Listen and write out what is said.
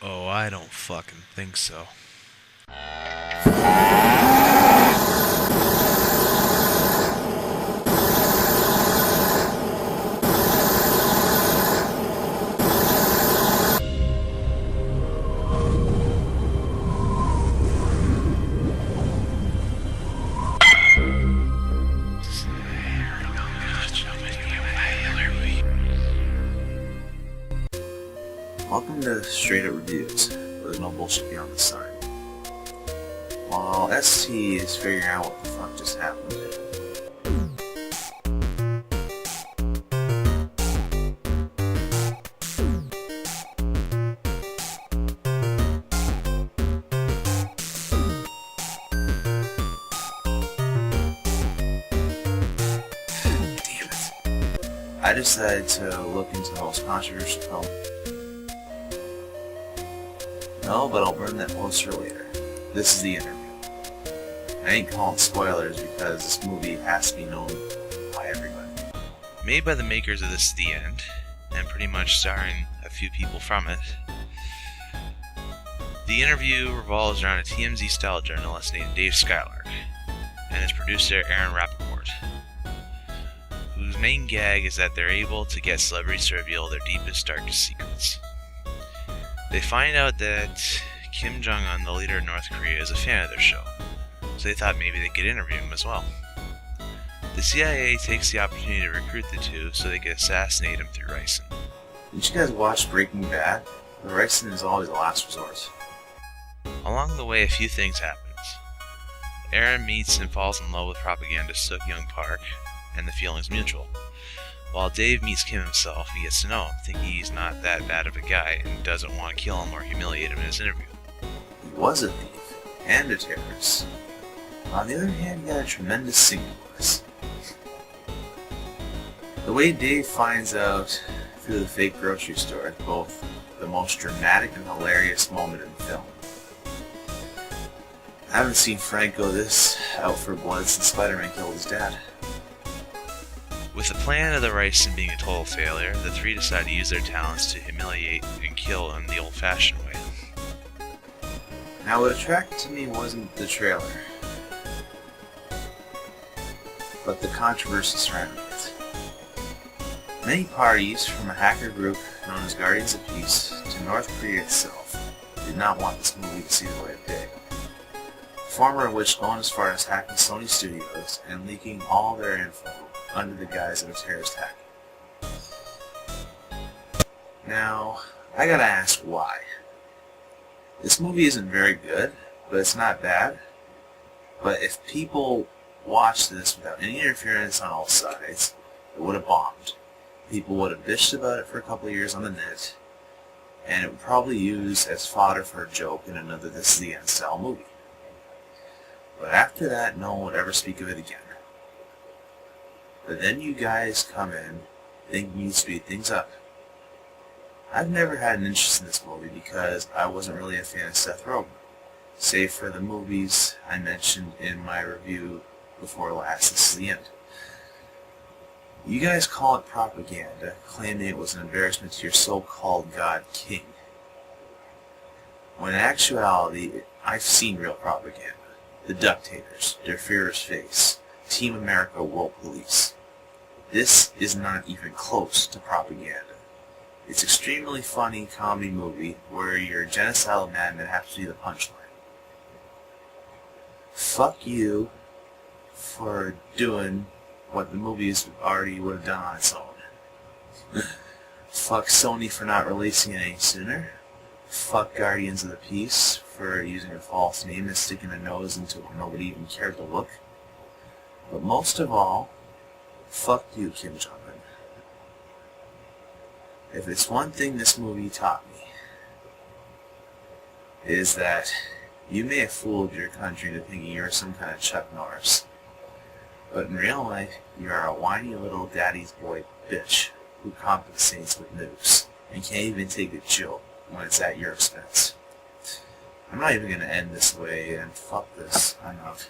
Oh, I don't fucking think so. Welcome to Straight Up Reviews, where there's no bullshit beyond the start. While ST is figuring out what the fuck just happened. Damn it. I decided to look into the most controversial film. No, but I'll burn that poster later. This is the interview. I ain't calling spoilers because this movie has to be known by everybody. Made by the makers of This Is the End, and pretty much starring a few people from it. The interview revolves around a TMZ-style journalist named Dave Skylark, and his producer Aaron Rappaport, whose main gag is that they're able to get celebrities to reveal their deepest, darkest secrets. They find out that Kim Jong-un, the leader of North Korea, is a fan of their show, so they thought maybe they could interview him as well. The CIA takes the opportunity to recruit the two so they could assassinate him through ricin. Did you guys watch Breaking Bad? The ricin is always the last resort. Along the way, a few things happens. Aaron meets and falls in love with propagandist Sook Young Park, and the feeling's mutual. While Dave meets Kim himself, he gets to know him, thinking he's not that bad of a guy and doesn't want to kill him or humiliate him in his interview. He was a thief and a terrorist. On the other hand, he got a tremendous singing voice. The way Dave finds out through the fake grocery store is both the most dramatic and hilarious moment in the film. I haven't seen Frank go this out for blood since Spider-Man killed his dad. With the plan of the ricin being a total failure, the three decide to use their talents to humiliate and kill in the old-fashioned way. Now, what attracted me wasn't the trailer, but the controversy surrounding it. Many parties, from a hacker group known as Guardians of Peace to North Korea itself, did not want this movie to see the light of day. The former of which going as far as hacking Sony Studios and leaking all their info under the guise of a terrorist hack. Now, I gotta ask why. This movie isn't very good, but it's not bad. But if people watched this without any interference on all sides, it would have bombed. People would have bitched about it for a couple of years on the net, and it would probably use as fodder for a joke in another This Is the End style movie. But after that, no one would ever speak of it again. But then you guys come in, thinking you speed things up. I've never had an interest in this movie because I wasn't really a fan of Seth Rogen, save for the movies I mentioned in my review before last, This Is the End. You guys call it propaganda, claiming it was an embarrassment to your so-called God King. When in actuality, I've seen real propaganda. The Ductators, Der Fuhrer's Face, Team America World Police. This is not even close to propaganda. It's an extremely funny comedy movie where your genocidal madmen have to be the punchline. Fuck you for doing what the movies already would have done on its own. Fuck Sony for not releasing it any sooner. Fuck Guardians of the Peace for using a false name and sticking a nose into where nobody even cared to look. But most of all, fuck you, Kim Jong-un. If it's one thing this movie taught me, is that you may have fooled your country into thinking you're some kind of Chuck Norris, but in real life, you are a whiny little daddy's boy bitch who compensates with nukes and can't even take a joke when it's at your expense. I'm not even going to end this way, and fuck this. I'm out.